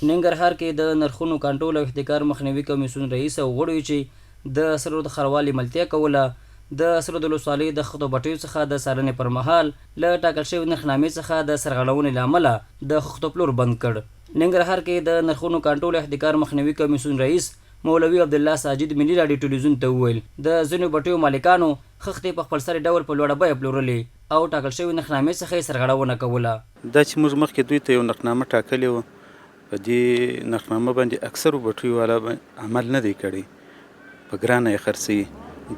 ننګرهار کې د نرخونو کنټرول او احتکار مخنیوي کمیسیون رئیس او غړو چې د سرو د خروالي ملتیا کوله د سرو د ولسوالۍ د خښتو بټیو څخه د څارنې پر مهال له ټاکل شوي نرخنامې څخه د سرغړونې له امله د خښتو پلور بند کړ. ننګرهار کې د نرخونو کنټرول او احتکار مخنیوي کمیسیون رئیس مولوي عبدالله ساجد ملي راډیو ټلویزیون ته وویل د ځینو بټیو مالکانو خښتې په خپلسري ډول په لوړه بیه پلورلې او ټاکل شوي نرخنامې څخه یې سرغړونه کوله. دا چې موږ مخکې دوی ته یو نرخنامه ټاکلې وه، په دې نرخنامه باندې اکثرو بټیو والا عمل نه دی کړی، په ګرانه یې خرڅوي.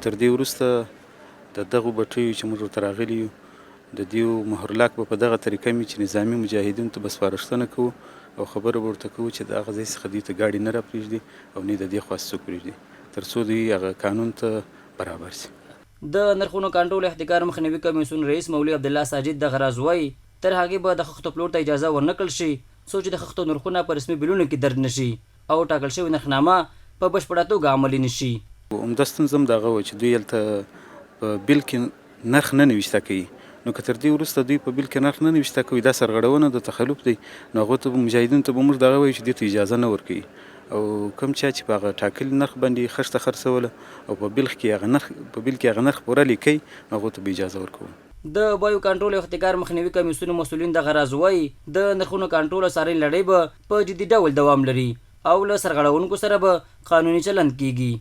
تر دې وروسته د دغو بټیو چې موږ ورته راغلي یو د دیو مهرلاک به په دغه طریقه مې چې نظامي مجاهدینو ته به سپارښتنه کوو او خبره به ورته کوو چې د هغه ځای څخه دوی ته ګاډي نه راپرېږدي او نه د دې خوا څوک پرېږدي تر څو دوی هغه قانون ته برابر شي. د نرخونو کنټرول احتکار مخنیوي کمیسیون رئیس مولوي عبدالله ساجد دغه راز وایي تر هغې به د خښتو پلور ته اجازه ورنکړل شي څو چې د خښتو نرخونه په رسمي بلونو کې درج نشي او ټاکل شوې نرخنامه په بشپړه توګه عملي نشي. عمده ستونزه هم دغه وه چې دوی هلته په بل کې نرخ نه نوشته کوي، نو که تر دې وروسته دوی په بل کې نرخ نه نوشته کوي دا سرغړونه د تخلف دی، نو هغو ته مجاهدینو ته به موږ دغه وایو چې دې ته اجازه نه ورکوي او کوم چا چې په هغه ټاکلي نرخ باندې خښته خرڅوله او په بل کې هغه نرخ پوره لیکي نو هغو ته به اجازه ورکوو. د بیو کنټرول او احتکار مخنیوي کمیسیون مسؤلین دغه راز وایي د نرخونو کنټرول او څارنې لړۍ به په جدي ډول دوام لري او له سرغړونکو سره به قانوني چلند کیږي.